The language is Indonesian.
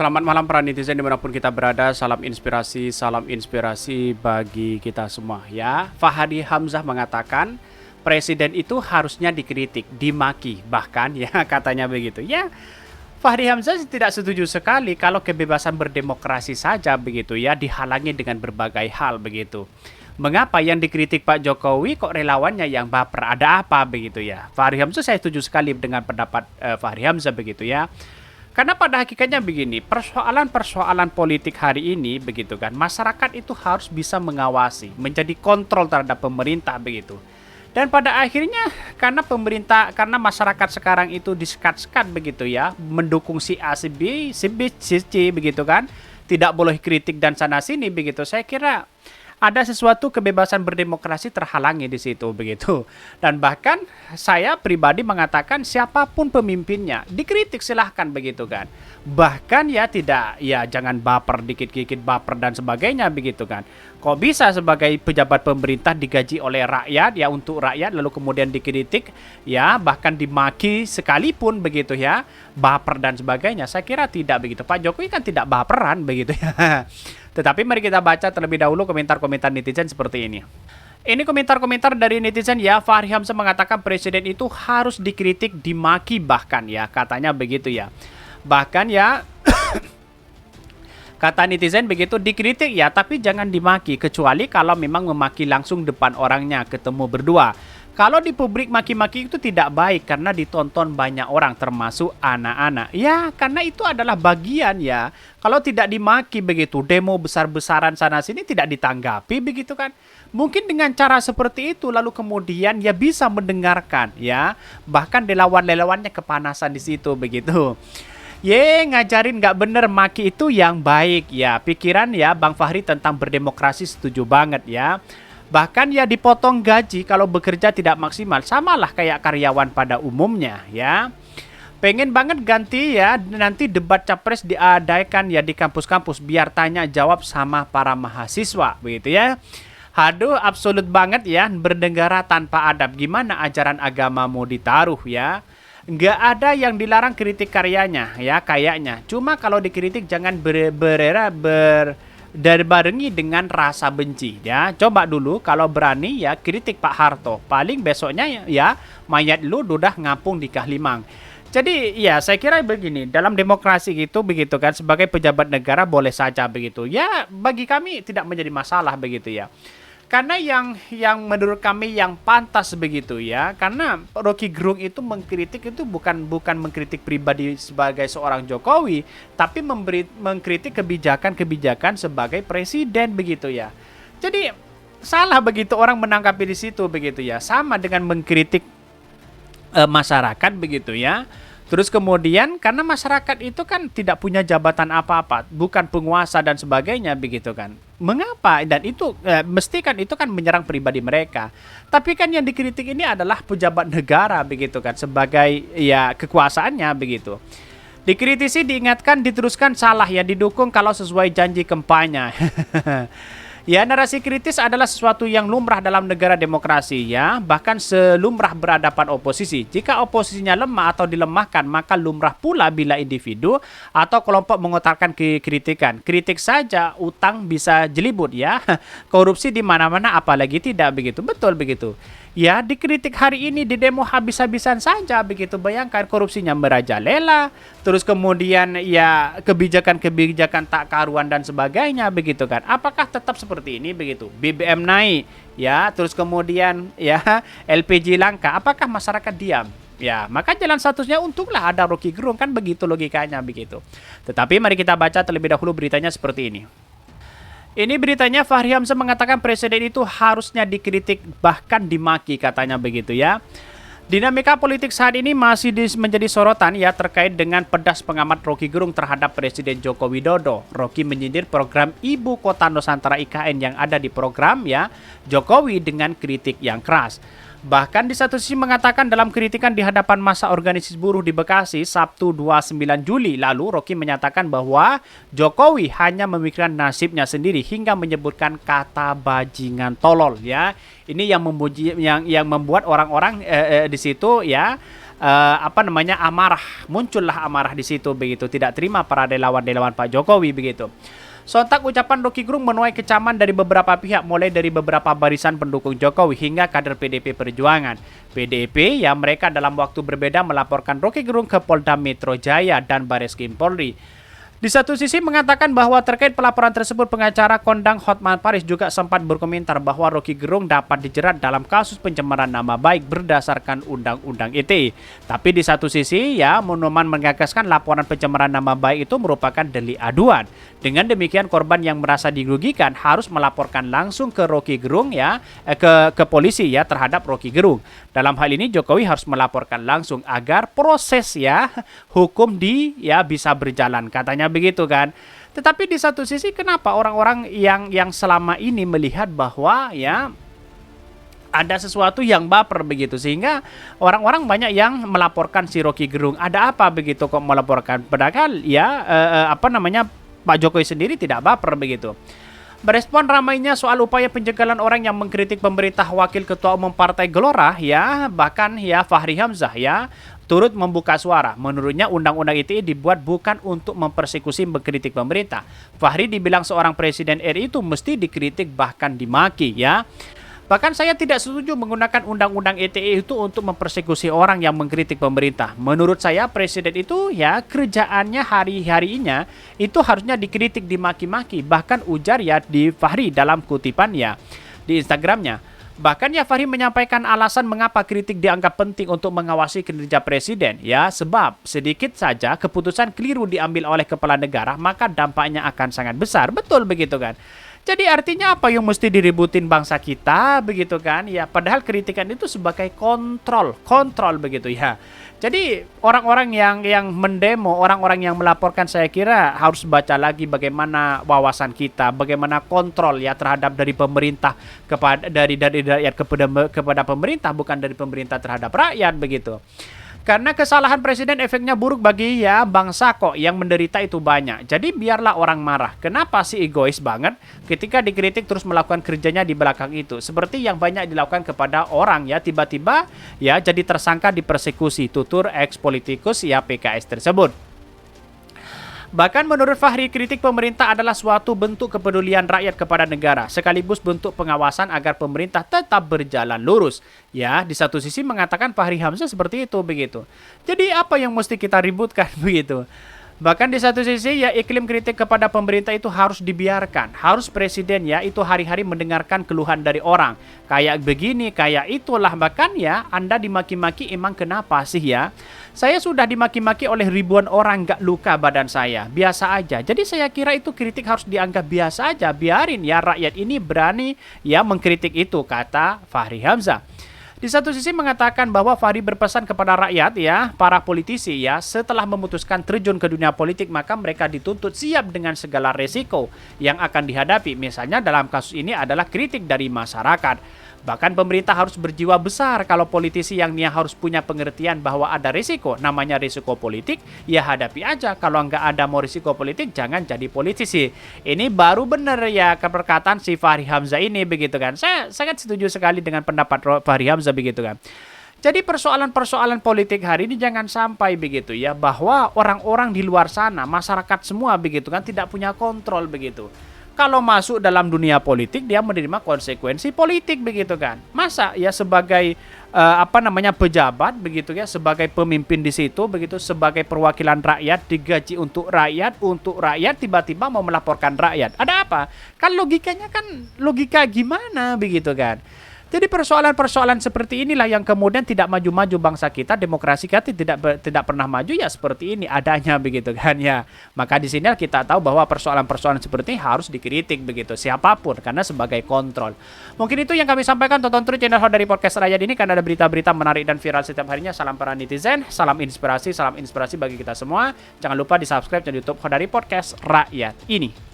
Selamat malam para netizen dimanapun kita berada. Salam inspirasi bagi kita semua ya. Fahri Hamzah mengatakan presiden itu harusnya dikritik, dimaki, bahkan ya katanya begitu ya. Fahri Hamzah tidak setuju sekali kalau kebebasan berdemokrasi saja begitu ya dihalangi dengan berbagai hal begitu. Mengapa yang dikritik Pak Jokowi kok relawannya yang baper? Ada apa begitu ya? Fahri Hamzah saya setuju sekali dengan pendapat Fahri Hamzah begitu ya. Karena pada hakikatnya begini, persoalan-persoalan politik hari ini begitu kan, masyarakat itu harus bisa mengawasi, menjadi kontrol terhadap pemerintah begitu. Dan pada akhirnya karena masyarakat sekarang itu disekat-sekat begitu ya, mendukung si A, si B, si C begitu kan, tidak boleh kritik dan sana sini begitu. Saya kira ada sesuatu kebebasan berdemokrasi terhalangi di situ begitu. Dan bahkan saya pribadi mengatakan siapapun pemimpinnya dikritik silahkan begitu kan. Bahkan ya tidak ya jangan baper dikit-dikit baper dan sebagainya begitu kan. Kok bisa sebagai pejabat pemerintah digaji oleh rakyat ya untuk rakyat lalu kemudian dikritik ya bahkan dimaki sekalipun begitu ya baper dan sebagainya. Saya kira tidak begitu. Pak Jokowi kan tidak baperan begitu ya. Tetapi mari kita baca terlebih dahulu komentar-komentar netizen seperti ini. Ini komentar-komentar dari netizen ya. Fahri Hamzah mengatakan presiden itu harus dikritik, dimaki bahkan ya. Katanya begitu ya. Bahkan ya kata netizen begitu dikritik ya tapi jangan dimaki. Kecuali kalau memang memaki langsung depan orangnya ketemu berdua. Kalau di publik maki-maki itu tidak baik karena ditonton banyak orang termasuk anak-anak. Ya karena itu adalah bagian ya. Kalau tidak dimaki begitu demo besar-besaran sana sini tidak ditanggapi begitu kan. Mungkin dengan cara seperti itu lalu kemudian ya bisa mendengarkan ya. Bahkan relawan-relawannya kepanasan di situ begitu. Ngajarin nggak bener maki itu yang baik ya. Pikiran ya Bang Fahri tentang berdemokrasi setuju banget ya. Bahkan ya dipotong gaji kalau bekerja tidak maksimal. Samalah kayak karyawan pada umumnya ya. Pengen banget ganti ya nanti debat capres diadakan ya di kampus-kampus. Biar tanya jawab sama para mahasiswa begitu ya. Aduh absolut banget ya bernegara tanpa adab. Gimana ajaran agama mau ditaruh ya. Nggak ada yang dilarang kritik karyanya ya kayaknya. Cuma kalau dikritik jangan barengi dengan rasa benci ya. Coba dulu kalau berani ya kritik Pak Harto. Paling besoknya ya mayat lu udah ngapung di Kahlimang. Jadi ya saya kira begini, dalam demokrasi gitu begitu kan sebagai pejabat negara boleh saja begitu. Ya bagi kami tidak menjadi masalah begitu ya. Karena yang menurut kami yang pantas begitu ya, karena Rocky Gerung itu mengkritik itu bukan mengkritik pribadi sebagai seorang Jokowi, tapi mengkritik kebijakan-kebijakan sebagai presiden begitu ya. Jadi salah begitu orang menanggapi di situ begitu ya, sama dengan mengkritik masyarakat begitu ya. Terus kemudian karena masyarakat itu kan tidak punya jabatan apa-apa, bukan penguasa dan sebagainya begitu kan. Mengapa? Dan itu mesti kan itu kan menyerang pribadi mereka. Tapi kan yang dikritik ini adalah pejabat negara begitu kan sebagai ya kekuasaannya begitu. Dikritisi, diingatkan, diteruskan salah ya didukung kalau sesuai janji kampanye. Ya, narasi kritis adalah sesuatu yang lumrah dalam negara demokrasi ya, bahkan selumrah berhadapan oposisi. Jika oposisinya lemah atau dilemahkan, maka lumrah pula bila individu atau kelompok mengutarkan kritikan. Kritik saja utang bisa jelibut ya. Korupsi di mana-mana apalagi tidak begitu. Betul begitu. Ya, dikritik hari ini di demo habis-habisan saja begitu. Bayangkan korupsinya merajalela, terus kemudian ya kebijakan-kebijakan tak karuan dan sebagainya begitu kan. Apakah tetap seperti ini begitu? BBM naik ya, terus kemudian ya LPG langka. Apakah masyarakat diam? Ya, maka jalan statusnya untunglah ada Rocky Gerung kan begitu logikanya begitu. Tetapi mari kita baca terlebih dahulu beritanya seperti ini. Ini beritanya Fahri Hamzah mengatakan presiden itu harusnya dikritik bahkan dimaki katanya begitu ya. Dinamika politik saat ini masih menjadi sorotan ya terkait dengan pedas pengamat Rocky Gerung terhadap Presiden Joko Widodo. Rocky menyindir program Ibu Kota Nusantara IKN yang ada di program ya Jokowi dengan kritik yang keras. Bahkan di satu sisi mengatakan dalam kritikan di hadapan massa organisasi buruh di Bekasi Sabtu 29 Juli lalu Rocky menyatakan bahwa Jokowi hanya memikirkan nasibnya sendiri hingga menyebutkan kata bajingan tolol ya. Ini yang membuat orang-orang di situ ya amarah, muncullah amarah di situ begitu, tidak terima para relawan Pak Jokowi begitu. Sontak ucapan Rocky Gerung menuai kecaman dari beberapa pihak, mulai dari beberapa barisan pendukung Jokowi hingga kader PDP Perjuangan. PDP yang mereka dalam waktu berbeda melaporkan Rocky Gerung ke Polda Metro Jaya dan Bareskrim Polri. Di satu sisi mengatakan bahwa terkait pelaporan tersebut, pengacara kondang Hotman Paris juga sempat berkomentar bahwa Rocky Gerung dapat dijerat dalam kasus pencemaran nama baik berdasarkan Undang-Undang ITE. Tapi di satu sisi Munoman mengagaskan laporan pencemaran nama baik itu merupakan delik aduan. Dengan demikian korban yang merasa dirugikan harus melaporkan langsung ke Rocky Gerung ke polisi terhadap Rocky Gerung. Dalam hal ini Jokowi harus melaporkan langsung agar proses hukum bisa berjalan, katanya begitu kan. Tetapi di satu sisi kenapa orang-orang yang selama ini melihat bahwa ada sesuatu yang baper begitu, sehingga orang-orang banyak yang melaporkan si Rocky Gerung. Ada apa begitu kok melaporkan? Padahal Pak Jokowi sendiri tidak baper begitu. Berespon ramainya soal upaya penjagalan orang yang mengkritik pemerintah, Wakil Ketua Umum Partai Gelora bahkan Fahri Hamzah turut membuka suara. Menurutnya Undang-Undang ITE dibuat bukan untuk mempersekusi mengkritik pemerintah. Fahri dibilang seorang presiden RI itu mesti dikritik bahkan dimaki Bahkan saya tidak setuju menggunakan Undang-Undang ITE itu untuk mempersekusi orang yang mengkritik pemerintah. Menurut saya presiden itu kerjaannya hari-harinya itu harusnya dikritik, dimaki-maki. Bahkan ujar di Fahri dalam kutipan di Instagramnya. Bahkan Fahri menyampaikan alasan mengapa kritik dianggap penting untuk mengawasi kinerja presiden. Sebab sedikit saja keputusan keliru diambil oleh kepala negara, maka dampaknya akan sangat besar. Betul begitu kan? Jadi artinya apa yang mesti diributin bangsa kita begitu kan? Padahal kritikan itu sebagai kontrol begitu Jadi orang-orang yang mendemo, orang-orang yang melaporkan, saya kira harus baca lagi bagaimana wawasan kita, bagaimana kontrol terhadap dari pemerintah dari rakyat kepada pemerintah, bukan dari pemerintah terhadap rakyat begitu. Karena kesalahan presiden efeknya buruk bagi bangsa kok, yang menderita itu banyak. Jadi biarlah orang marah. Kenapa sih egois banget ketika dikritik terus melakukan kerjanya di belakang itu? Seperti yang banyak dilakukan kepada orang tiba-tiba jadi tersangka dipersekusi, tutur ex-politikus PKS tersebut. Bahkan menurut Fahri, kritik pemerintah adalah suatu bentuk kepedulian rakyat kepada negara, sekaligus bentuk pengawasan agar pemerintah tetap berjalan lurus. Di satu sisi mengatakan Fahri Hamzah seperti itu begitu. Jadi apa yang mesti kita ributkan begitu? Bahkan di satu sisi iklim kritik kepada pemerintah itu harus dibiarkan. Harus presiden itu hari-hari mendengarkan keluhan dari orang. Kayak begini, kayak itulah. Bahkan Anda dimaki-maki, emang kenapa sih Saya sudah dimaki-maki oleh ribuan orang, gak luka badan saya. Biasa aja. Jadi saya kira itu kritik harus dianggap biasa aja. Biarin rakyat ini berani mengkritik itu, kata Fahri Hamzah. Di satu sisi mengatakan bahwa Fahri berpesan kepada rakyat para politisi setelah memutuskan terjun ke dunia politik, maka mereka dituntut siap dengan segala resiko yang akan dihadapi. Misalnya dalam kasus ini adalah kritik dari masyarakat. Bahkan pemerintah harus berjiwa besar kalau politisi yang harus punya pengertian bahwa ada risiko. Namanya risiko politik, hadapi aja. Kalau nggak ada mau risiko politik, jangan jadi politisi. Ini baru benar perkataan si Fahri Hamzah ini begitu kan. Saya sangat setuju sekali dengan pendapat Fahri Hamzah begitu kan. Jadi persoalan-persoalan politik hari ini jangan sampai begitu bahwa orang-orang di luar sana, masyarakat semua begitu kan, tidak punya kontrol begitu. Kalau masuk dalam dunia politik, dia menerima konsekuensi politik begitu kan. Masa sebagai pejabat begitu sebagai pemimpin di situ begitu, sebagai perwakilan rakyat, digaji untuk rakyat tiba-tiba mau melaporkan rakyat. Ada apa? Kan logikanya logika gimana begitu kan. Jadi persoalan-persoalan seperti inilah yang kemudian tidak maju-maju bangsa kita, demokrasi kita tidak pernah maju seperti ini adanya begitu kan Maka di sini kita tahu bahwa persoalan-persoalan seperti ini harus dikritik begitu siapapun, karena sebagai kontrol. Mungkin itu yang kami sampaikan. Tonton terus channel Hodari Podcast Rakyat ini karena ada berita-berita menarik dan viral setiap harinya. Salam para netizen, salam inspirasi bagi kita semua. Jangan lupa di-subscribe channel YouTube Hodari Podcast Rakyat ini.